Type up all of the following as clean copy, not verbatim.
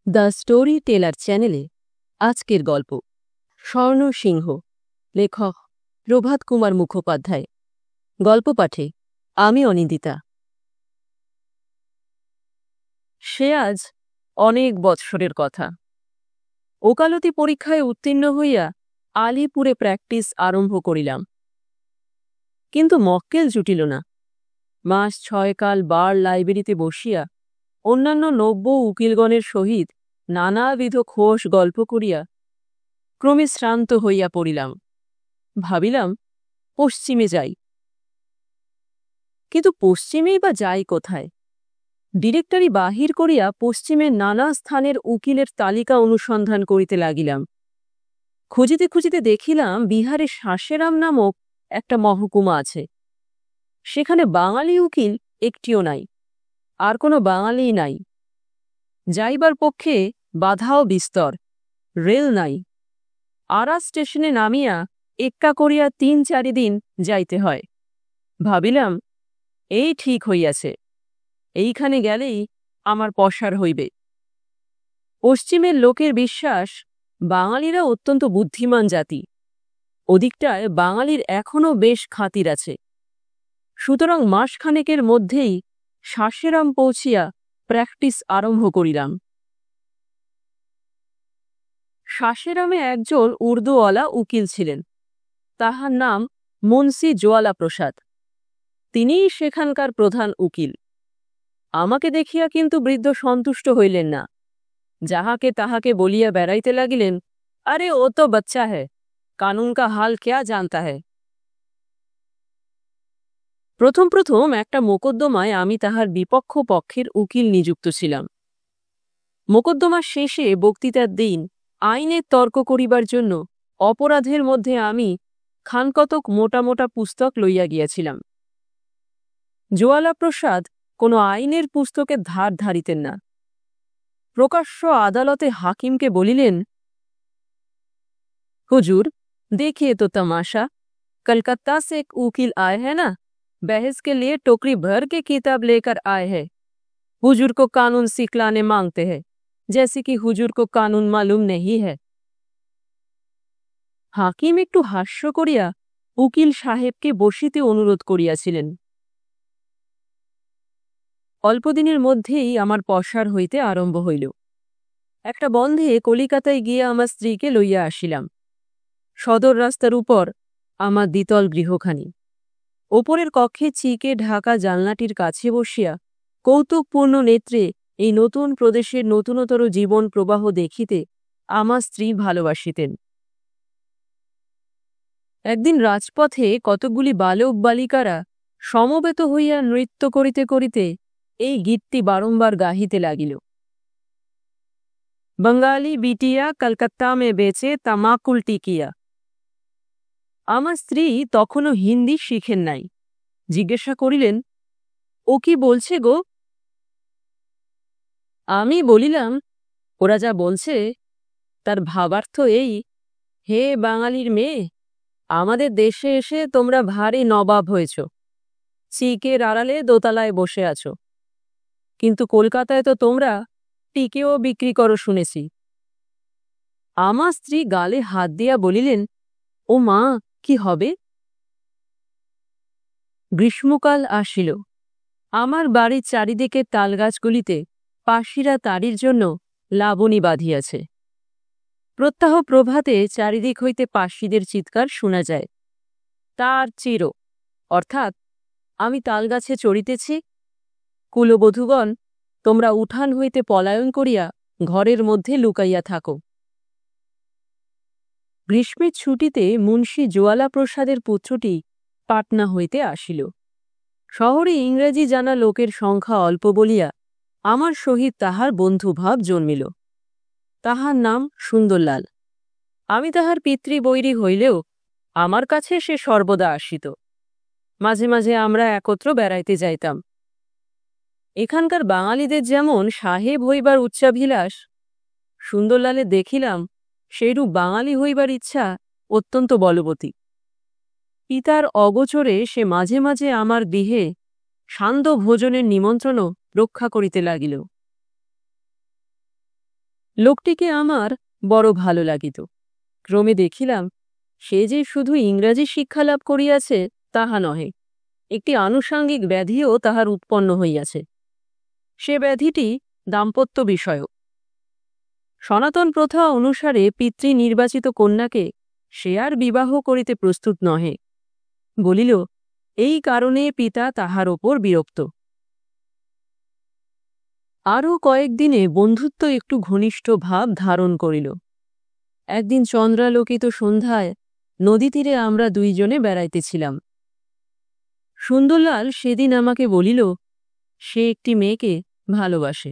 The story teller চ্যানেলে আজকের গল্প স্বর্ণ সিংহ, লেখক প্রভাত কুমার মুখোপাধ্যায়। গল্প পাঠে আমি অনিন্দিতা। সে আজ অনেক বৎসরের কথা। ওকালতি পরীক্ষায় উত্তীর্ণ হইয়া আলিপুরে প্র্যাকটিস আরম্ভ করিলাম, কিন্তু মক্কেল জুটিল না। মাস 6 কাল বার লাইব্রেরিতে বসিয়া অন্যান্য নব্য উকিলগণের সহিত নানাবিধ খোশ গল্প করিয়া ক্রমে শ্রান্ত হইয়া পড়িলাম। ভাবিলাম পশ্চিমে যাই, কিন্তু পশ্চিমেই বা যাই কোথায়? ডিরেক্টরি বাহির করিয়া পশ্চিমের নানা স্থানের উকিলের তালিকা অনুসন্ধান করিতে লাগিলাম। খুঁজিতে খুঁজিতে দেখিলাম বিহারে শাসেরাম নামক একটা মহকুমা আছে। সেখানে বাঙালি উকিল একটিও নাই, আর কোনো বাঙালি নাই। যাইবার পক্ষে বাধাও বিস্তর, রেল নাই। আরা স্টেশনে নামিয়া এক্কা করিয়া 3-4 দিন যাইতে হয়। ভাবিলাম এই ঠিক হইয়াছে, এইখানে গেলেই আমার পসার হইবে। পশ্চিমের লোকের বিশ্বাস বাঙালিরা অত্যন্ত বুদ্ধিমান জাতি, ওদিকটায় বাঙালির এখনও বেশ খাতির আছে। সুতরাং মাসখানেকের মধ্যেই শাসেরাম পৌঁছিয়া প্র্যাকটিস আরম্ভ করিলাম। শাসেরামে একজন উর্দুওয়ালা উকিল ছিলেন, তাহার নাম মুন্সি জোয়ালা প্রসাদ। তিনিই সেখানকার প্রধান উকিল। আমাকে দেখিয়া কিন্তু বৃদ্ধ সন্তুষ্ট হইলেন না, যাহাকে তাহাকে বলিয়া বেড়াইতে লাগিলেন, আরে ও তো বাচ্চা হ্যায়, কানুন কা হাল ক্যা জানতা হ্যায়। প্রথম প্রথম একটা মোকদ্দমায় আমি তাহার বিপক্ষ পক্ষের উকিল নিযুক্ত ছিলাম। মোকদ্দমার শেষে বক্তৃতার দিন আইনের তর্ক করিবার জন্য অপরাধের মধ্যে আমি খানকতক মোটা মোটা পুস্তক লইয়া গিয়াছিলাম। জোয়ালা প্রসাদ কোনো আইনের পুস্তকের ধার ধারিতেন না। প্রকাশ্য আদালতে হাকিমকে বলিলেন, হুজুর देखिए तो तमाशा, कलकत्ता से एक उकील आए हैं ना, बहस के लिए टोकरी भर के किताब लेकर आए हैं। हुजूर को कानून सिखलाने मांगते हैं, जैसे कि हुजूर को कानून मालूम नहीं है। হাকিম একটু হাস্য করিয়া উকিল সাহেবকে বসিতে অনুরোধ করিয়াছিলেন। অল্পদিনের মধ্যেই আমার পসার হইতে আরম্ভ হইল। একটা বন্ধে কলিকাতায় গিয়ে আমার স্ত্রীকে লইয়া আসিলাম। সদর রাস্তার উপর আমার দ্বিতল গৃহখানি। ওপরের কক্ষে চিকে ঢাকা জানলাটির কাছে বসিয়া কৌতুকপূর্ণ নেত্রে এই নতুন প্রদেশের নতুনতর জীবন প্রবাহ দেখিতে আমার স্ত্রী ভালোবাসিতেন। একদিন রাজপথে কতকগুলি বালক বালিকারা সমবেত হইয়া নৃত্য করিতে করিতে এই গীতটি বারংবার গাহিতে লাগিল। বঙ্গালী বিটিয়া কলকাতা মে বেচে তামাকুল টিকিয়া। আমার স্ত্রী তখনও হিন্দি শিখেন নাই। জিজ্ঞাসা করিলেন, ও কি বলছে গো? আমি বলিলাম, ওরা যা বলছে তার ভাবার্থ এই, হে বাঙালির মেয়ে, আমাদের দেশে এসে তোমরা ভারী নবাব হয়েছ, চিকের আড়ালে দোতলায় বসে আছো, কিন্তু কলকাতায় তো তোমরা টিকেও বিক্রি করো শুনেছি। আমার স্ত্রী গালে হাত দিয়া বলিলেন, ও মা, কি হবে? গ্রীষ্মকাল আসিল। আমার বাড়ির চারিদিকে তালগাছগুলিতে পাশিরা তাড়ির জন্য লাবণী বাঁধিয়াছে। প্রত্যাহ প্রভাতে চারিদিক হইতে পাশিদের চিৎকার শোনা যায়, তার চির, অর্থাৎ আমি তালগাছে চড়িতেছি। কুলবধূগণ, তোমরা উঠান হইতে পলায়ন করিয়া ঘরের মধ্যে লুকাইয়া থাকো। গ্রীষ্মের ছুটিতে মুন্সি জোয়ালা প্রসাদের পুত্রটি পাটনা হইতে আসিল। শহরে ইংরেজি জানা লোকের সংখ্যা অল্প বলিয়া আমার সহিত তাহার বন্ধুভাব জন্মিল। তাহার নাম সুন্দরলাল। আমি তাহার পিতৃবৈরী হইলেও আমার কাছে সে সর্বদা আসিত। মাঝে মাঝে আমরা একত্র বেড়াইতে যাইতাম। এখানকার বাঙালিদের যেমন সাহেব হইবার উচ্চাভিলাষ, সুন্দরলালে দেখিলাম সেইরূপ বাঙালি হইবার ইচ্ছা অত্যন্ত বলবতী। পিতার অগোচরে সে মাঝে মাঝে আমার গৃহে সান্ধ্য ভোজনের নিমন্ত্রণও রক্ষা করিতে লাগিল। লোকটিকে আমার বড় ভালো লাগিত। ক্রমে দেখিলাম সে যে শুধু ইংরাজি শিক্ষা লাভ করিয়াছে তাহা নহে, একটি আনুষাঙ্গিক ব্যাধিও তাহার উৎপন্ন হইয়াছে। সে ব্যাধিটি দাম্পত্য বিষয়ক। সনাতন প্রথা অনুসারে পিতৃ নির্বাচিত কন্যাকে সে আর বিবাহ করিতে প্রস্তুত নহে। বলিল, এই কারণে পিতা তাহার ওপর বিরক্ত। আরও কয়েকদিনে বন্ধুত্ব একটু ঘনিষ্ঠ ভাব ধারণ করিল। একদিন চন্দ্রালোকিত সন্ধ্যায় নদী তীরে আমরা দুইজনে বেড়াইতেছিলাম। সুন্দরলাল সেদিন আমাকে বলিল সে একটি মেয়েকে ভালোবাসে।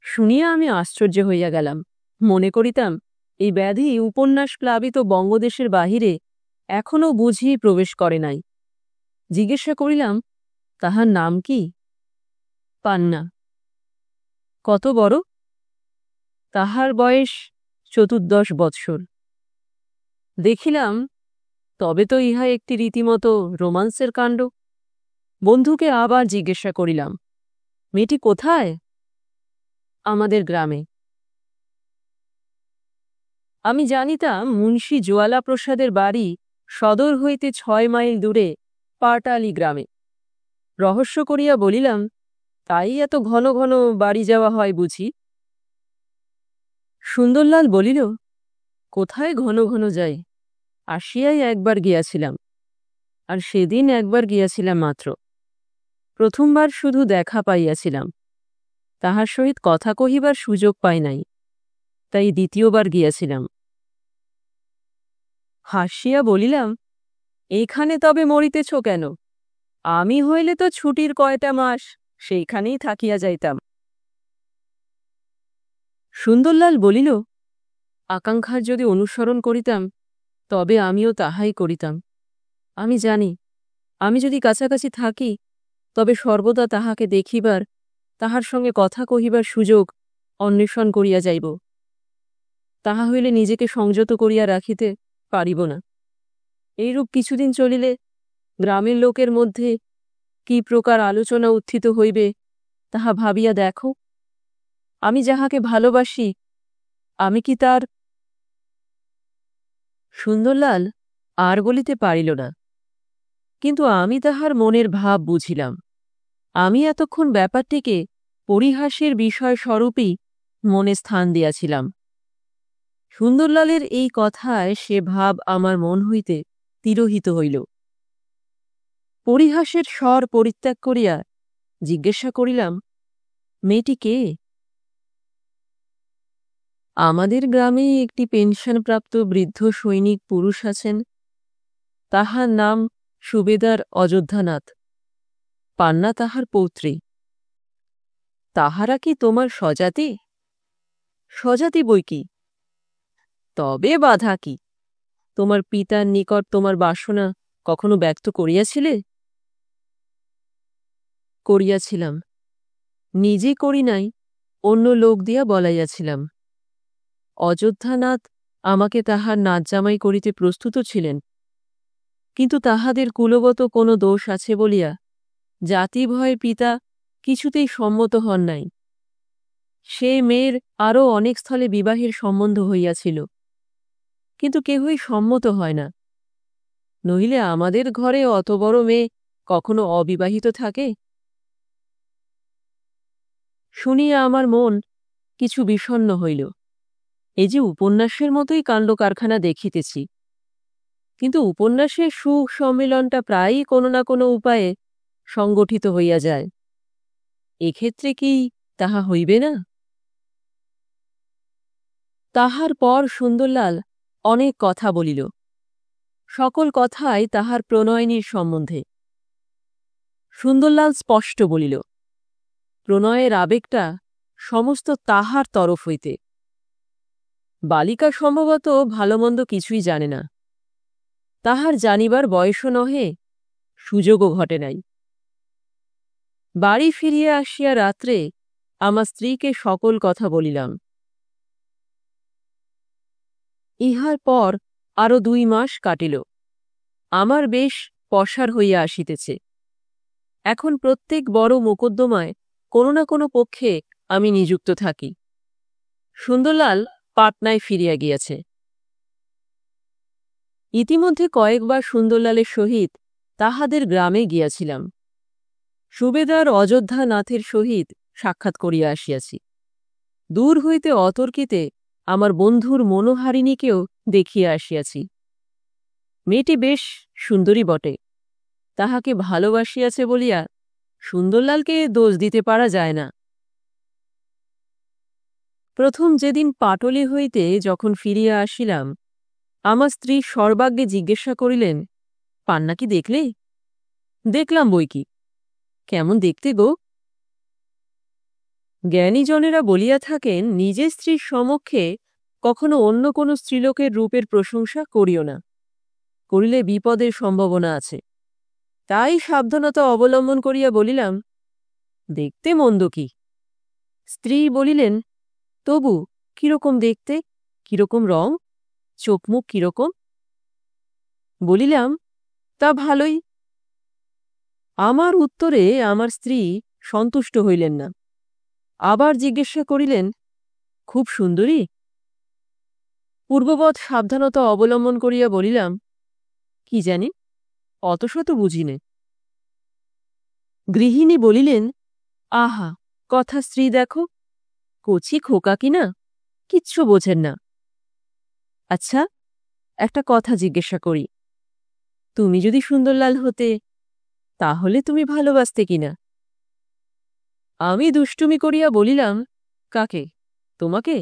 শুনিয়া আমি আশ্চর্য হইয়া গেলাম। মনে করিতাম এই ব্যাধি উপন্যাস প্লাবিত বঙ্গদেশের বাহিরে এখনও বুঝিয়ে প্রবেশ করে নাই। জিজ্ঞাসা করিলাম, তাহার নাম কি? পান্না। কত বড়? তাহার বয়স 14 বৎসর। দেখিলাম তবে তো ইহা একটি রীতিমতো রোমান্সের কাণ্ড। বন্ধুকে আবার জিজ্ঞাসা করিলাম, মেয়েটি কোথায়? আমাদের গ্রামে। আমি জানিতাম মুন্সী জোয়ালা প্রসাদের বাড়ি সদর হইতে 6 মাইল দূরে পাটালি গ্রামে। রহস্য করিয়া বলিলাম, তাই এত ঘন ঘন বাড়ি যাওয়া হয় বুঝি? সুন্দরলাল বলিল, কোথায় ঘন ঘন যাই, আসিয়াই একবার গিয়াছিলাম, আর সেদিন একবার গিয়াছিলাম মাত্র। প্রথমবার শুধু দেখা পাইয়াছিলাম, তাহার সহিত কথা কহিবার সুযোগ পাই নাই, তাই দ্বিতীয়বার গিয়াছিলাম। হাসিয়া বলিলাম, এইখানে তবে মরিতেছ কেন? আমি হইলে তো ছুটির কয়টা মাস সেইখানেই থাকিয়া যাইতাম। সুন্দরলাল বলিল, আকাঙ্ক্ষার যদি অনুসরণ করিতাম তবে আমিও তাহাই করিতাম। আমি জানি আমি যদি কাছাকাছি থাকি তবে সর্বদা তাহাকে দেখিবার, তাহার সঙ্গে কথা কহিবার সুযোগ অন্বেষণ করিয়া যাইব। তাহা হইলে নিজেকে সংযত করিয়া রাখিতে পারিব না। এইরূপ কিছুদিন চলিলে গ্রামের লোকের মধ্যে কি প্রকার আলোচনা উত্থিত হইবে তাহা ভাবিয়া দেখো। আমি যাহাকে ভালোবাসি আমি কি তার... সুন্দরলাল আর বলিতে পারিল না, কিন্তু আমি তাহার মনের ভাব বুঝিলাম। আমি এতক্ষণ ব্যাপারটিকে পরিহাসের বিষয় স্বরূপই মনে স্থান দিয়াছিলাম। সুন্দরলালের এই কথায় সে ভাব আমার মন হইতে তিরোহিত হইল। পরিহাসের স্বর পরিত্যাগ করিয়া জিজ্ঞাসা করিলাম, মেয়েটি কে? আমাদের গ্রামে একটি পেনশনপ্রাপ্ত বৃদ্ধ সৈনিক পুরুষ আছেন, তাহার নাম সুবেদার অযোধ্যানাথ। পান্না তাহার পৌত্রী। তাহারা কি তোমার স্বজাতি? স্বজাতি বই কি, তবে বাধা কি? তোমার পিতার নিকট তোমার বাসনা কখনো ব্যক্ত করিয়াছিলে? করিয়াছিলাম। নিজে করি নাই, অন্য লোক দিয়া বলাইয়াছিলাম। অযোধ্যানাথ আমাকে তাহার নাতজামাই করিতে প্রস্তুত ছিলেন, কিন্তু তাহাদের কুলগত কোনো দোষ আছে বলিয়া জাতিভয়ে পিতা কিছুতেই সম্মত হন নাই। সে মেয়ের আরও অনেক স্থলে বিবাহের সম্বন্ধ হইয়াছিল, কিন্তু কেহই সম্মত হয় না। নহিলে আমাদের ঘরে অত বড় মেয়ে কখনো অবিবাহিত থাকে? শুনিয়া আমার মন কিছু বিষণ্ণ হইল। এই যে উপন্যাসের মতোই কাণ্ডকারখানা দেখিতেছি, কিন্তু উপন্যাসের সুখ সম্মিলনটা প্রায়ই কোনো না কোনো উপায়ে সংগঠিত হইয়া যায়। এক্ষেত্রে কি তাহা হইবে না? তাহার পর সুন্দরলাল অনেক কথা বলিল, সকল কথাই তাহার প্রণয়িনীর সম্বন্ধে। সুন্দরলাল স্পষ্ট বলিল, প্রণয়ের আবেগটা সমস্ত তাহার তরফ হইতে। বালিকা সম্ভবত ভালোমন্দ কিছুই জানে না, তাহার জানিবার বয়সও নহে, সুযোগও ঘটে নাই। বাড়ি ফিরিয়া আসিয়া রাত্রে আমার স্ত্রীকে সকল কথা বলিলাম। ইহার পর আরও 2 মাস কাটিল। আমার বেশ পসার হইয়া আসিতেছে। এখন প্রত্যেক বড় মোকদ্দমায় কোনো না কোনো পক্ষে আমি নিযুক্ত থাকি। সুন্দরলাল পাটনায় ফিরিয়া গিয়াছে। ইতিমধ্যে কয়েকবার সুন্দরলালের সহিত তাহাদের গ্রামে গিয়াছিলাম। সুবেদার অযোধ্যানাথের সহিত সাক্ষাৎ করিয়া আসিয়াছি। দূর হইতে অতর্কিতে আমার বন্ধুর মনোহারিণীকেও দেখিয়া আসিয়াছি। মেয়েটি বেশ সুন্দরী বটে। তাহাকে ভালোবাসিয়াছে বলিয়া সুন্দরলালকে দোষ দিতে পারা যায় না। প্রথম যেদিন পাটলি হইতে যখন ফিরিয়া আসিলাম, আমার স্ত্রী সর্বাগ্যে জিজ্ঞাসা করিলেন, পান্না কি দেখলে? দেখলাম বই কি। কেমন দেখতে গো? জ্ঞানীজনেরা বলিয়া থাকেন, নিজের স্ত্রীর সমক্ষে কখনো অন্য কোনো স্ত্রীলোকের রূপের প্রশংসা করিও না, করিলে বিপদের সম্ভাবনা আছে। তাই সাবধানতা অবলম্বন করিয়া বলিলাম, দেখতে মন্দ কি? স্ত্রী বলিলেন, তবু কিরকম দেখতে, কিরকম রং, চোখ মুখ কিরকম? বলিলাম, তা ভালোই। আমার উত্তরে আমার স্ত্রী সন্তুষ্ট হইলেন না, আবার জিজ্ঞাসা করিলেন, খুব সুন্দরী? পূর্ববৎ সাবধানতা অবলম্বন করিয়া বলিলাম, কি জানি, অত শত বুঝিনে। গৃহিণী বলিলেন, আহা, কথা স্ত্রী দেখো, কচি খোকা কিনা, কিচ্ছু বোঝেন না। আচ্ছা, একটা কথা জিজ্ঞাসা করি, তুমি যদি সুন্দরলাল হতে, তাহলে তুমি ভালোবাসতে কিনা? আমি দুষ্টুমি করিয়া বলিলাম, কাকে, তোমাকে?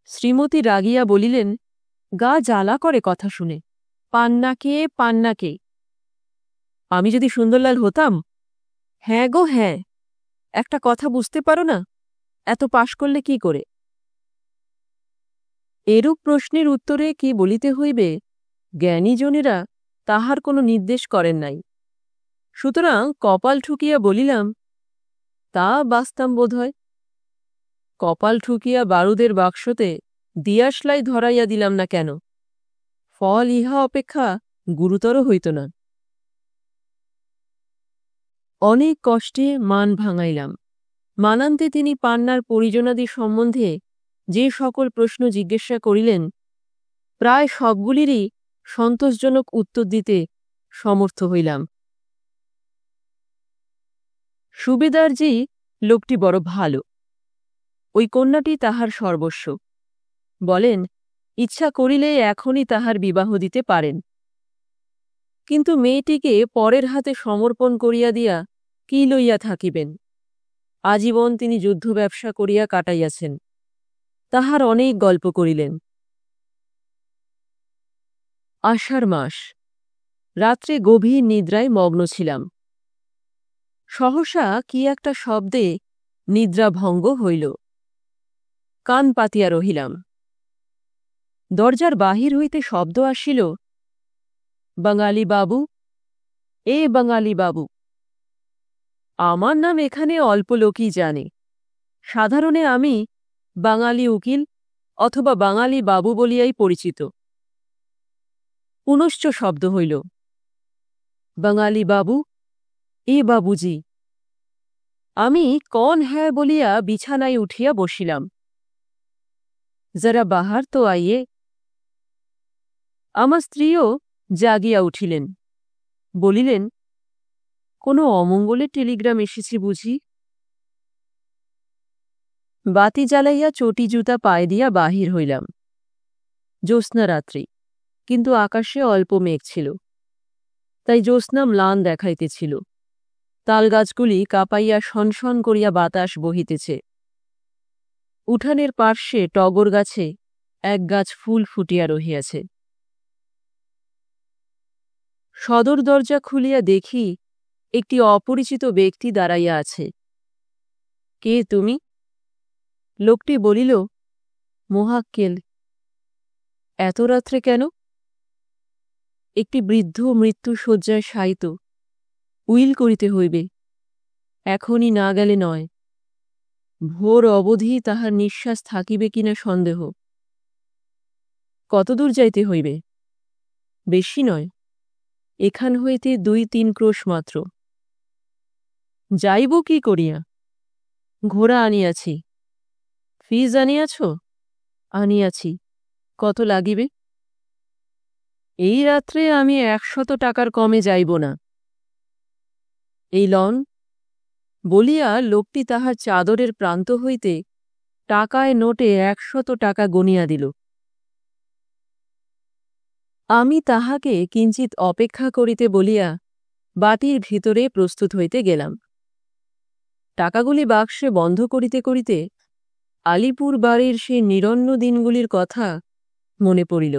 শ্রীমতী রাগিয়া বলিলেন, গা জ্বালা করে কথা শুনে, পান্নাকে, পান্নাকে। আমি যদি সুন্দরলাল হতাম? হ্যাঁ গো হ্যাঁ, একটা কথা বুঝতে পারো না, এত পাশ করলে কি করে? এরূপ প্রশ্নের উত্তরে কি বলিতে হইবে, জ্ঞানীজনেরা তাহার কোনো নির্দেশ করেন নাই। সুতরাং কপাল ঠুকিয়া বলিলাম, তা বাস্তাম বোধ হয়। কপাল ঠুকিয়া বারুদের বাক্সতে দিয়াশলাই ধরাইয়া দিলাম না কেন? ফল ইহা অপেক্ষা গুরুতর হইত না। অনেক কষ্টে মান ভাঙাইলাম। মানান্তে তিনি পান্নার পরিজনাদি সম্বন্ধে যে সকল প্রশ্ন জিজ্ঞাসা করিলেন, প্রায় সবগুলিরই সন্তোষজনক উত্তর দিতে সমর্থ হইলাম। সুবেদারজি লোকটি বড় ভালো। ওই কন্যাটি তাহার সর্বস্ব। বলেন, ইচ্ছা করিলে এখনই তাহার বিবাহ দিতে পারেন। কিন্তু মেয়েটিকে পরের হাতে সমর্পণ করিয়া দিয়া কি লইয়া থাকিবেন? আজীবন তিনি যুদ্ধ ব্যবসা করিয়া কাটাইয়াছেন। তাহার অনেক গল্প করিলেন। আষাঢ় মাস, রাত্রে গভীর নিদ্রায় মগ্ন ছিলাম। সহসা কি একটা শব্দে নিদ্রাভঙ্গ হইল। কান পাতিয়া রহিলাম। দরজার বাহির হইতে শব্দ আসিল, বাঙালি বাবু, এ বাঙালি বাবু। আমার নাম এখানে অল্প লোকই জানে। সাধারণে আমি বাঙালি উকিল অথবা বাঙালি বাবু বলিয়াই পরিচিত। পুনশ্চ শব্দ হইল, বাঙালি বাবু, এ বাবুজি। আমি কন হ্যাঁ বলিয়া বিছানায় উঠিয়া বসিলাম। যারা বাহার তো আইয়ে। আমার স্ত্রীও জাগিয়া উঠিলেন, বলিলেন, কোনো অমঙ্গলের টেলিগ্রাম এসেছে বুঝি? বাতি জ্বালাইয়া চটি জুতা পায়ে দিয়া বাহির হইলাম। জ্যোৎস্না রাত্রি, কিন্তু আকাশে অল্প মেঘ ছিল, তাই জ্যোৎস্না ম্লান দেখাইতেছিল। তালগাছগুলি কাঁপাইয়া শনশন করিয়া বাতাস বহিতেছে। উঠানের পার্শ্বে টগর গাছে এক গাছ ফুল ফুটিয়া রহিয়াছে। সদর দরজা খুলিয়া দেখি একটি অপরিচিত ব্যক্তি দাঁড়াইয়া আছে। কে তুমি? লোকটি বলিল, মোহাক্কেল। এত রাত্রে কেন? একটি বৃদ্ধ মৃত্যু শয্যায় শায়িত, উইল করিতে হইবে, এখনই না গেলে নয়। ভোর অবধি তাহার নিঃশ্বাস থাকিবে কিনা সন্দেহ। কতদূর যাইতে হইবে? বেশি নয়, এখান হইতে 2-3 ক্রোশ মাত্র। যাইব কি করিয়া? ঘোড়া আনিয়াছি, ফিজ আনিয়াছ? আনিয়াছি। কত লাগিবে? এই রাত্রে আমি 100 টাকার কমে যাইব না। এই লন। বলিয়া লোকটি তাহার চাদরের প্রান্ত হইতে টাকায় নোটে 100 টাকা গনিয়া দিল। আমি তাহাকে কিঞ্চিত অপেক্ষা করিতে বলিয়া বাটির ভিতরে প্রস্তুত হইতে গেলাম। টাকাগুলি বাক্সে বন্ধ করিতে করিতে আলিপুর বাড়ির সেই নিরন্ন দিনগুলির কথা মনে পড়িল।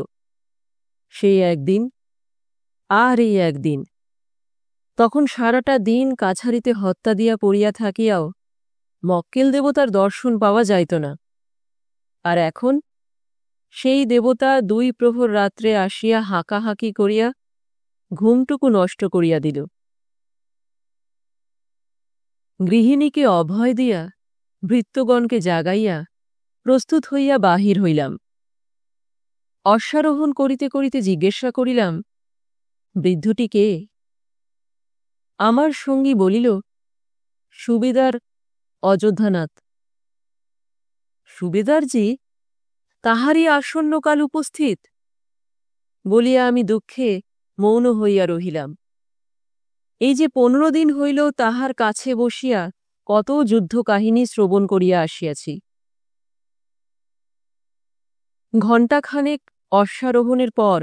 সেই একদিন, আর এই একদিন। তখন সারাটা দিন কাছারিতে হত্যা দিয়া পড়িয়া থাকিয়াও মক্কেল দেবতার দর্শন পাওয়া যাইত না। আর এখন সেই দেবতা 2 প্রহর রাত্রে আসিয়া হাঁকাহাঁকি করিয়া ঘুমটুকু নষ্ট করিয়া দিল। গৃহিণীকে অভয় দিয়া ভৃত্যগণকে জাগাইয়া প্রস্তুত হইয়া বাহির হইলাম। অশ্বারোহণ করিতে করিতে জিজ্ঞাসা করিলাম, বৃদ্ধটি কে? আমার সঙ্গী বলিল, সুবেদার অযোধ্যানাথ। সুবেদারজি তাহারই আসন্নকাল উপস্থিত বলিয়া আমি দুঃখে মৌন হইয়া রহিলাম। এই যে 15 দিন হইল তাহার কাছে বসিয়া কত যুদ্ধ কাহিনী শ্রবণ করিয়া আসিয়াছি। ঘণ্টাখানেক অশ্বারোহণের পর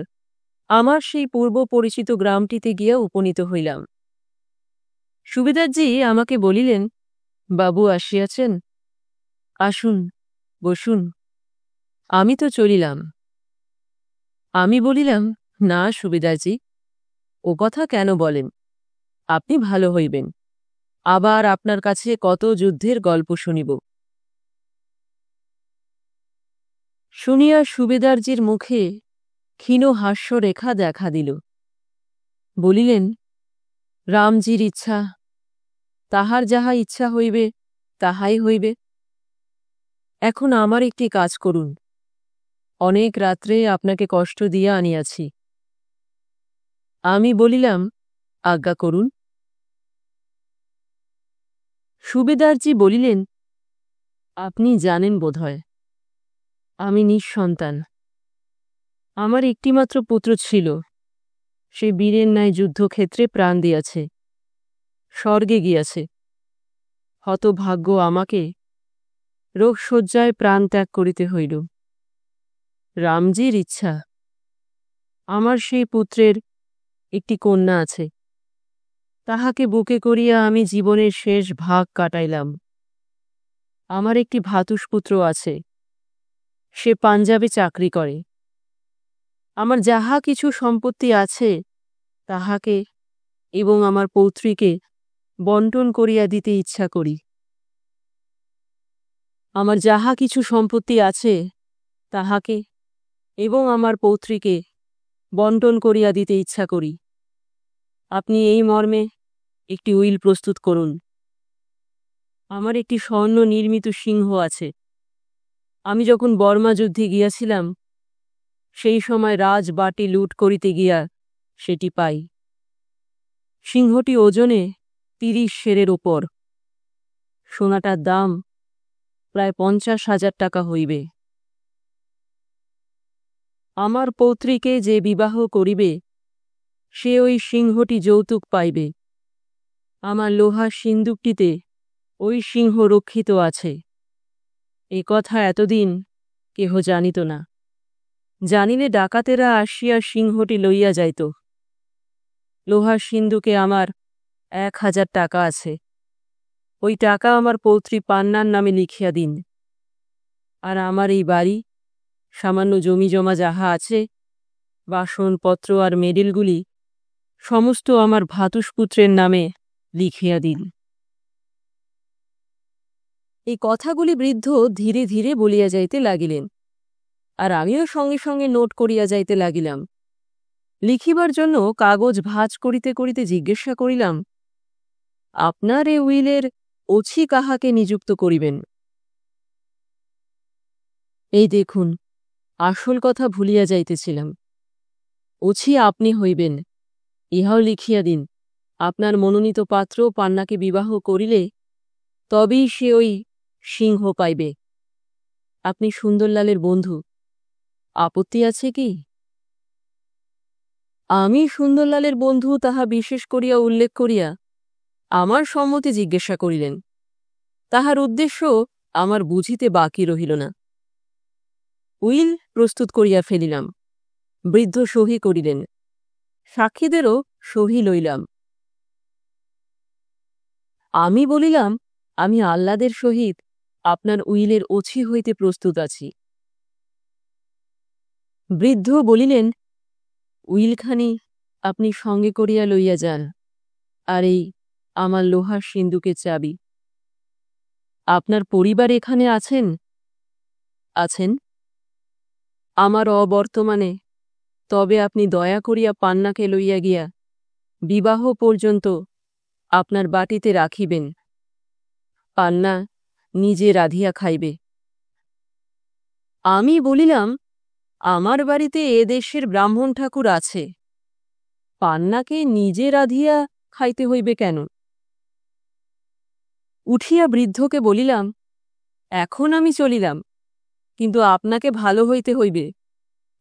আমার সেই পূর্ব পরিচিত গ্রামটিতে গিয়া উপনীত হইলাম। সুবেদারজি আমাকে বলিলেন, বাবু আসিয়াছেন, আসুন, বসুন। আমি তো চলিলাম। আমি বলিলাম, না সুবেদারজি, ও কথা কেন বলেন? আপনি ভালো হইবেন। আবার আপনার কাছে কত যুদ্ধের গল্প শুনিব। শুনিয়া সুবেদারজির মুখে ক্ষীণ হাস্যরেখা দেখা দিল। বলিলেন, রামজির ইচ্ছা, তাহার যাহা ইচ্ছা হইবে তাহাই হইবে। এখন আমার একটি কাজ করুন। অনেক রাত্রে আপনাকে কষ্ট দিয়া আনিয়াছি। আমি বলিলাম, আজ্ঞা করুন। সুবেদারজি বলিলেন, আপনি জানেন বোধহয় আমি নিঃসন্তান। আমার একটিমাত্র পুত্র ছিল, সে বীরের ন্যায় যুদ্ধক্ষেত্রে প্রাণ দিয়াছে, স্বর্গে গিয়াছে। হতভাগ্য আমাকে রোগশয্যায় প্রাণ ত্যাগ করিতে হইল। রামজির ইচ্ছা, আমার সেই পুত্রের একটি কন্যা আছে, তাহাকে বুকে করিয়া আমি জীবনের শেষ ভাগ কাটাইলাম। আমার একটি ভ্রাতুষ্পুত্র আছে, সে পাঞ্জাবে চাকরি করে। আমার যাহা কিছু সম্পত্তি আছে তাহাকে এবং আমার পৌত্রীকে বন্টন করিয়া দিতে ইচ্ছা করি। আমার যাহা কিছু সম্পত্তি আছে তাহাকে এবং আমার পৌত্রীকে বন্টন করিয়া দিতে ইচ্ছা করি। আপনি এই মর্মে একটি উইল প্রস্তুত করুন। আমার একটি স্বর্ণ নির্মিত সিংহ আছে। আমি যখন বর্মা যুদ্ধে গিয়াছিলাম সেই সময় রাজবাটি লুট করিতে গিয়া সেটি পাই। সিংহটি ওজনে 30 সেরের ওপর। সোনাটার দাম প্রায় 50,000 টাকা হইবে। আমার পৌত্রীকে যে বিবাহ করিবে সে ওই সিংহটি যৌতুক পাইবে। আমার লোহার সিন্দুকটিতে ওই সিংহ রক্ষিত আছে। এ কথা এতদিন কেহ জানিত না। জানিলে ডাকাতেরা আসিয়া সিংহটি লইয়া যাইত। লোহার সিন্দুকে আমার 1000 টাকা আছে। ওই টাকা আমার পৌত্রী পান্নার নামে লিখিয়া দিন। আর আমার এই বাড়ি, সামান্য জমি জমা যাহা আছে, বাসনপত্র আর মেডেলগুলি সমস্ত আমার ভ্রাতুষ্পুত্রের নামে লিখিয়া দিন। এই কথাগুলি বৃদ্ধ ধীরে ধীরে বলিয়া যাইতে লাগিলেন, আর আমিও সঙ্গে সঙ্গে নোট করিয়া যাইতে লাগিলাম। লিখিবার জন্য কাগজ ভাঁজ করিতে করিতে জিজ্ঞাসা করিলাম, আপনার এ উইলের ওছি কাহাকে নিযুক্ত করিবেন? এই দেখুন, আসল কথা ভুলিয়া যাইতেছিলাম। ওছি আপনি হইবেন। ইহাও লিখিয়া দিন, আপনার মনোনীত পাত্র পান্নাকে বিবাহ করিলে তবেই সে ওই সিংহ পাইবে। আপনি সুন্দরলালের বন্ধু, আপত্তি আছে কি? আমি সুন্দরলালের বন্ধু তাহা বিশেষ করিয়া উল্লেখ করিয়া আমার সম্মতি জিজ্ঞাসা করিলেন। তাহার উদ্দেশ্য আমার বুঝিতে বাকি রহিল না। উইল প্রস্তুত করিয়া ফেলিলাম। বৃদ্ধ সহি করিলেন। সাক্ষীদেরও সহি লইলাম। আমি বলিলাম, আমি আহ্লাদের সহিত আপনার উইলের ওছি হইতে প্রস্তুত আছি। বৃদ্ধ বলিলেন, উইলখানি আপনি সঙ্গে করিয়া লইয়া যান, আর এই আমার লোহার সিন্দুকের চাবি। আপনার পরিবার এখানে আছেন? আছেন। আমার অবর্তমানে, তবে আপনি দয়া করিয়া পান্নাকে লইয়া গিয়া বিবাহ পর্যন্ত আপনার বাটিতে রাখিবেন। পান্না নিজে রাধিয়া খাইবে। আমি বলিলাম, আমার বাড়িতে এ দেশের ব্রাহ্মণ ঠাকুর আছে, পান্নাকে নিজে রাধিয়া খাইতে হইবে কেন? উঠিয়া বৃদ্ধকে বলিলাম, এখন আমি চলিলাম, কিন্তু আপনাকে ভালো হইতে হইবে।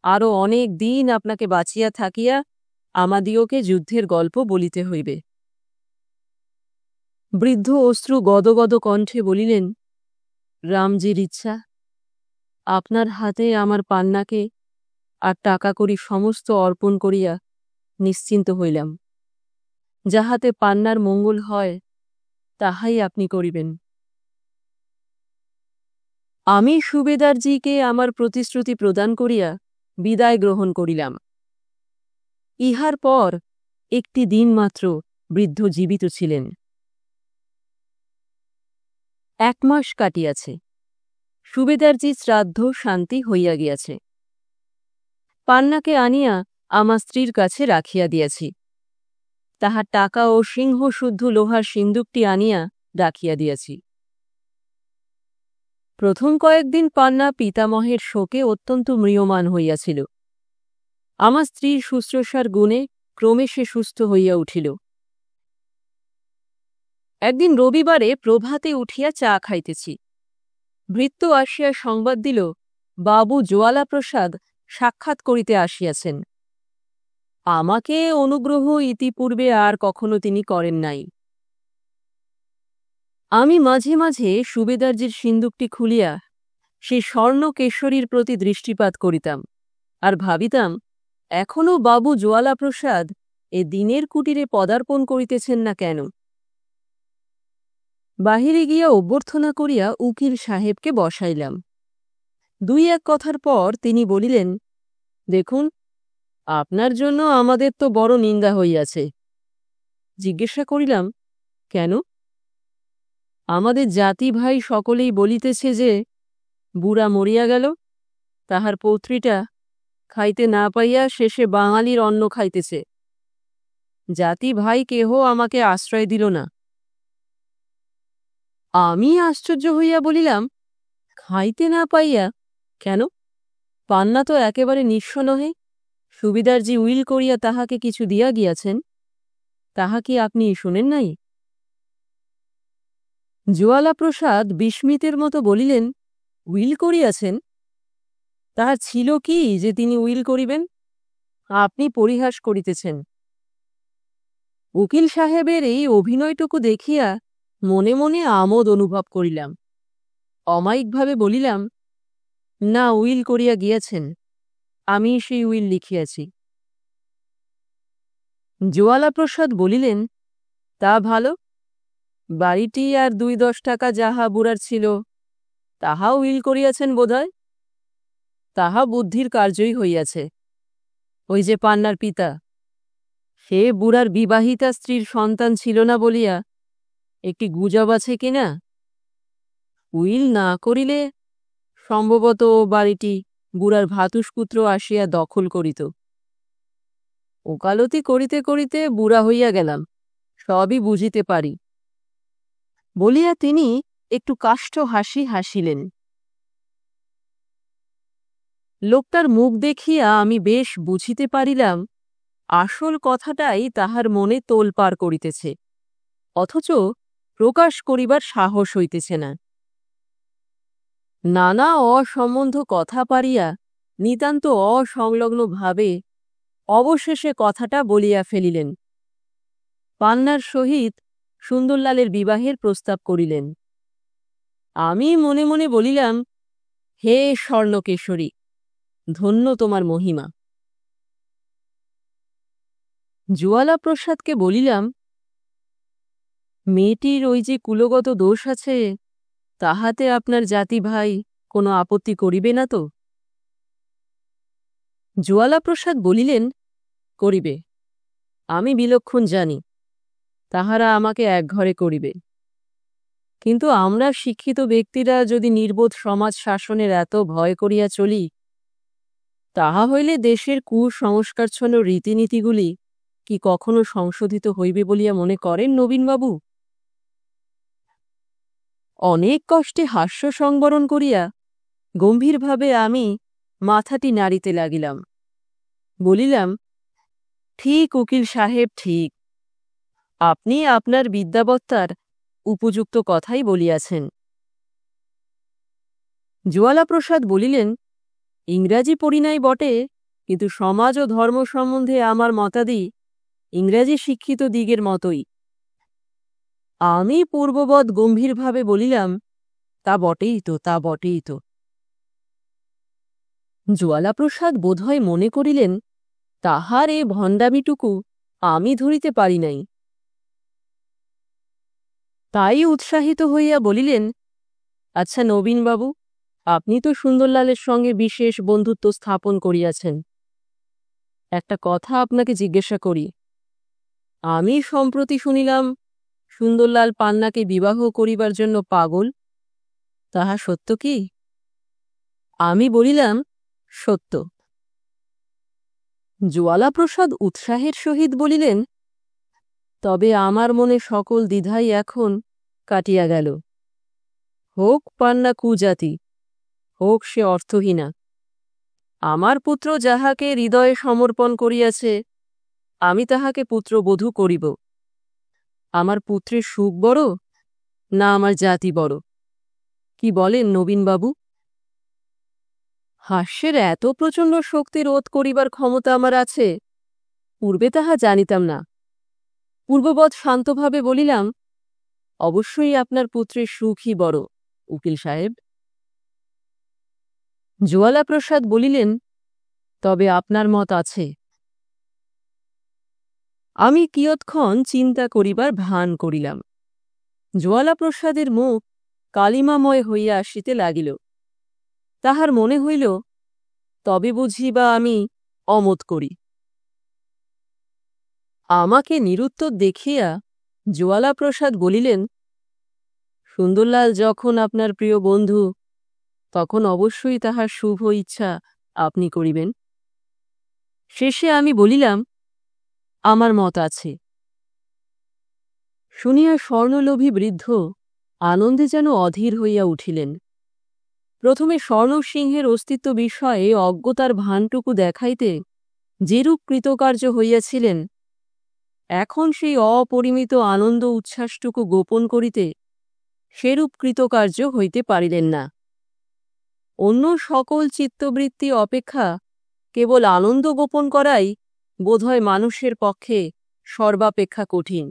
আরও অনেক দিন আপনাকে বাঁচিয়া থাকিয়া আমাদিওকে যুদ্ধের গল্প বলিতে হইবে। বৃদ্ধ অশ্রু গদগদ কণ্ঠে বলিলেন, রামজির ইচ্ছা, আপনার হাতে আমার পান্নাকে আর টাকা করি সমস্ত অর্পণ করিয়া নিশ্চিন্ত হইলাম। যাহাতে পান্নার মঙ্গল হয় তাহাই আপনি করিবেন। আমি সুবেদারজিকে আমার প্রতিশ্রুতি প্রদান করিয়া বিদায় গ্রহণ করিলাম। ইহার পর একটি দিন মাত্র বৃদ্ধ জীবিত ছিলেন। 1 মাস কাটিয়াছে। সুবেদারজি শ্রাদ্ধ শান্তি হইয়া গিয়াছে। পান্নাকে আনিয়া আমার স্ত্রীর কাছে রাখিয়া দিয়াছি। তাহার টাকা ও সিংহশুদ্ধ লোহার সিন্দুকটি আনিয়া রাখিয়া দিয়াছি। প্রথম কয়েকদিন পান্না পিতামহের শোকে অত্যন্ত ম্রিয়মাণ হইয়াছিল। আমার স্ত্রীর শুশ্রূষার গুণে ক্রমে সে সুস্থ হইয়া উঠিল। একদিন রবিবারে প্রভাতে উঠিয়া চা খাইতেছি। ভৃত্য আসিয়া সংবাদ দিল, বাবু জোয়ালাপ্রসাদ সাক্ষাৎ করিতে আসিয়াছেন। আমাকে অনুগ্রহ ইতিপূর্বে আর কখনো তিনি করেন নাই। আমি মাঝে মাঝে সুবেদারজির সিন্দুকটি খুলিয়া সেই স্বর্ণ কেশরীর প্রতি দৃষ্টিপাত করিতাম, আর ভাবিতাম, এখনও বাবু জোয়ালাপ্রসাদ এ দিনের কুটিরে পদার্পণ করিতেছেন না কেন? বাহিরে গিয়া অভ্যর্থনা করিয়া উকিল সাহেবকে বসাইলাম। 2-1 কথার পর তিনি বলিলেন, দেখুন, আপনার জন্য আমাদের তো বড় নিন্দা হইয়াছে। জিজ্ঞাসা করিলাম, কেন? আমাদের জাতি ভাই সকলেই বলিতেছে যে বুড়া মরিয়া গেল, তাহার পৌত্রীটা খাইতে না পাইয়া শেষে বাঙালির অন্ন খাইতেছে। জাতি ভাই কেহ আমাকে আশ্রয় দিল না। আমি আশ্চর্য হইয়া বলিলাম, খাইতে না পাইয়া কেন? পান্না তো একেবারে নিঃস্ব নহে। সুবিদারজি উইল করিয়া তাহাকে কিছু দিয়া গিয়াছেন, তাহা কি আপনি শোনেন নাই? জোয়ালাপ্রসাদ বিস্মিতের মতো বলিলেন, উইল করিয়াছেন? তাহার ছিল কি যে তিনি উইল করিবেন? আপনি পরিহাস করিতেছেন। উকিল সাহেবের এই অভিনয়টুকু দেখিয়া মনে মনে আমোদ অনুভব করিলাম। অমায়িকভাবে বলিলাম, না, উইল করিয়া গিয়াছেন, আমি সেই উইল লিখিয়াছি। জোয়ালাপ্রসাদ বলিলেন, তা ভালো। বাড়িটি আর 2-10 টাকা যাহা বুড়ার ছিল তাহা উইল করিয়াছেন বোধহয়। তাহা বুদ্ধির কার্যই হইয়াছে। ওই যে পান্নার পিতা, সে বুড়ার বিবাহিতা স্ত্রীর সন্তান ছিল না বলিয়া একটি গুজব আছে কিনা? উইল না করিলে সম্ভবত বাড়িটি বুড়ার ভাতুষপুত্র আসিয়া দখল করিত। ওকালতি করিতে করিতে বুড়া হইয়া গেলাম, সবই বুঝিতে পারি বলিয়া তিনি একটু কাষ্ঠ হাসি হাসিলেন। লোকটার মুখ দেখিয়া আমি বেশ বুঝিতে পারিলাম আসল কথাটাই তাহার মনে তোলপাড় করিতেছে, অথচ প্রকাশ করিবার সাহস হইতেছে না। নানা অসম্বন্ধ কথা পারিয়া নিতান্ত অসংলগ্নভাবে অবশেষে কথাটা বলিয়া ফেলিলেন। পান্নার সহিত সুন্দরলালের বিবাহের প্রস্তাব করিলেন। আমি মনে মনে বলিলাম, হে স্বর্ণকেশরী, ধন্য তোমার মহিমা। জুয়ালাপ্রসাদকে বলিলাম, মেয়েটির ওই যে কুলগত দোষ আছে, তাহাতে আপনার জাতি ভাই কোনো আপত্তি করিবে না তো? জুয়ালাপ্রসাদ বলিলেন, করিবে। আমি বিলক্ষণ জানি, তাহারা আমাকে একঘরে করিবে। কিন্তু আমরা শিক্ষিত ব্যক্তিরা যদি নির্বোধ সমাজ শাসনের এত ভয় করিয়া চলি, তাহা হইলে দেশের কুসংস্কারচ্ছন্ন রীতিনীতিগুলি কি কখনো সংশোধিত হইবে বলিয়া মনে করেন নবীনবাবু? অনেক কষ্টে হাস্য সংবরণ করিয়া গম্ভীরভাবে আমি মাথাটি নাড়িতে লাগিলাম। বলিলাম, ঠিক উকিল সাহেব, ঠিক। আপনি আপনার বিদ্যাবত্তার উপযুক্ত কথাই বলিয়াছেন। জুয়ালাপ্রসাদ বলিলেন, ইংরাজি পড়ি নাই বটে, কিন্তু সমাজ ও ধর্ম সম্বন্ধে আমার মতাদি ইংরাজি শিক্ষিত দিগের মতোই। আমি পূর্ববৎ গম্ভীরভাবে বলিলাম, তা বটেই তো, তা বটেই তো। জুয়ালাপ্রসাদ বোধহয় মনে করিলেন, তাহার এ ভণ্ডামিটুকু আমি ধরিতে পারি নাই। তাই উৎসাহিত হইয়া বলিলেন, আচ্ছা নবীনবাবু, আপনি তো সুন্দরলালের সঙ্গে বিশেষ বন্ধুত্ব স্থাপন করিয়াছেন। একটা কথা আপনাকে জিজ্ঞাসা করি। আমি সম্প্রতি শুনিলাম সুন্দরলাল পান্নাকে বিবাহ করিবার জন্য পাগল। তাহা সত্য কি? আমি বলিলাম, সত্য। জুয়ালাপ্রসাদ উৎসাহের সহিত বলিলেন, তবে আমার মনে সকল দ্বিধাই এখন কাটিয়া গেল। হোক পান্না কুজাতি, হোক সে অর্থহীনা, আমার পুত্র যাহাকে হৃদয়ে সমর্পণ করিয়াছে, আমি তাহাকে পুত্রবধূ করিব। আমার পুত্রের সুখ বড়, না আমার জাতি বড়? কি বলেন নবীনবাবু? হাস্যের এত প্রচণ্ড শক্তি রোধ করিবার ক্ষমতা আমার আছে, পূর্বে তাহা জানিতাম না। পূর্ববৎ শান্তভাবে বলিলাম, অবশ্যই আপনার পুত্রের সুখই বড়, উকিল সাহেব। জুয়ালাপ্রসাদ বলিলেন, তবে আপনার মত আছে। আমি কিয়ৎক্ষণ চিন্তা করিবার ভান করিলাম। জুয়ালাপ্রসাদের মুখ কালিমাময় হইয়া আসিতে লাগিল। তাহার মনে হইল, তবে বুঝি বা আমি অমত করি। আমাকে নিরুত্তর দেখিয়া জুয়ালাপ্রসাদ বলিলেন, সুন্দরলাল যখন আপনার প্রিয় বন্ধু, তখন অবশ্যই তাহার শুভ ইচ্ছা আপনি করিবেন। শেষে আমি বলিলাম, আমার মত আছে। শুনিয়া স্বর্ণলোভী বৃদ্ধ আনন্দে যেন অধীর হইয়া উঠিলেন। প্রথমে স্বর্ণসিংহের অস্তিত্ব বিষয়ে অজ্ঞতার ভানটুকু দেখাইতে যেরূপ কৃতকার্য হইয়াছিলেন, এখন সেই অপরিমিত আনন্দ উচ্ছ্বাসটুকু গোপন করিতে সেরূপ কৃতকার্য হইতে পারিলেন না। অন্য সকল চিত্তবৃত্তি অপেক্ষা কেবল আনন্দ গোপন করাই বোধহয় মানুষের পক্ষে সর্বাপেক্ষা কঠিন।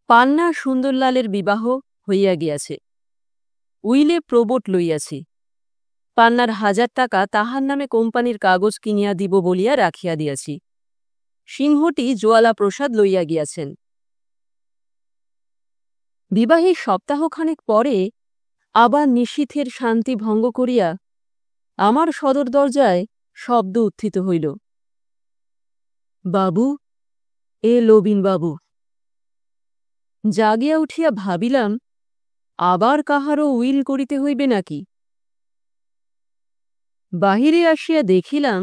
পান্না সুন্দরলালের বিবাহ হইয়া গিয়াছে। উইলে প্রবট লইয়াছি। পান্নার 1000 টাকা তাহার নামে কোম্পানির কাগজ কিনিয়া দিব বলিয়া রাখিয়া দিয়াছি। সিংহটি জুয়ালাপ্রসাদ লইয়া গিয়াছেন। বিবাহের সপ্তাহখানেক পরে আবার নিশীথের শান্তি ভঙ্গ করিয়া আমার সদর দরজায় শব্দ উত্থিত হইল। বাবু, এ নবীনবাবু। জাগিয়া উঠিয়া ভাবিলাম, আবার কাহারও উইল করিতে হইবে নাকি। বাহিরে আসিয়া দেখিলাম,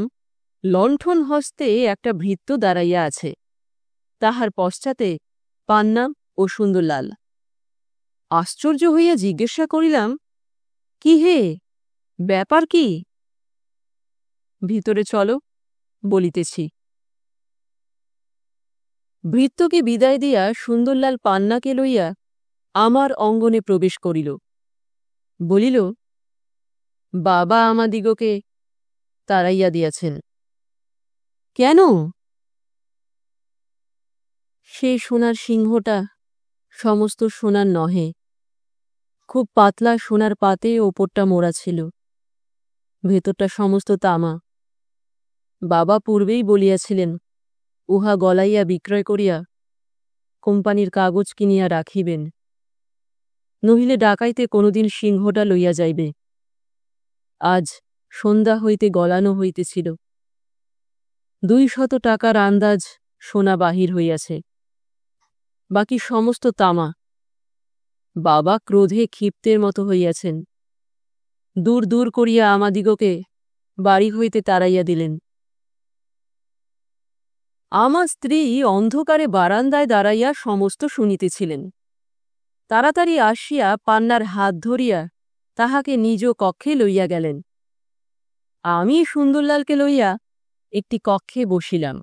লণ্ঠন হস্তে একটা ভৃত্য দাঁড়াইয়া আছে, তাহার পশ্চাতে পান্না ও সুন্দরলাল। আশ্চর্য হইয়া জিজ্ঞাসা করিলাম, কি হে, ব্যাপার কি? ভিতরে চলো, বলিতেছি। ভৃত্যকে বিদায় দিয়া সুন্দরলাল পান্নাকে লইয়া আমার অঙ্গনে প্রবেশ করিল। বলিল, বাবা আমাদিগকে তাড়াইয়া দিয়াছেন। কেন? সে সোনার সিংহটা সমস্ত সোনার নহে, খুব পাতলা সোনার পাতে ওপরটা মোড়া ছিল, ভেতরটা সমস্ত তামা। বাবা পূর্বেই বলিয়াছিলেন, উহা গলাইয়া বিক্রয় করিয়া কোম্পানির কাগজ কিনিয়া রাখিবেন, নহিলে ডাকাইতে কোনোদিন সিংহটা লইয়া যাইবে। আজ সন্ধ্যা হইতে গলানো হইতেছিল, 200 টাকার আন্দাজ সোনা বাহির হইয়াছে, বাকি সমস্ত তামা। বাবা ক্রোধে ক্ষিপ্তের মতো হইয়াছেন, দূর দূর করিয়া আমাদিগকে বাড়ি হইতে তাড়াইয়া দিলেন। আমার স্ত্রী অন্ধকারে বারান্দায় দাঁড়াইয়া সমস্ত শুনিতেছিলেন। তাড়াতাড়ি আসিয়া পান্নার হাত ধরিয়া তাহাকে নিজ কক্ষে লইয়া গেলেন। আমি সুন্দরলালকে লইয়া একটি কক্ষে বসিলাম।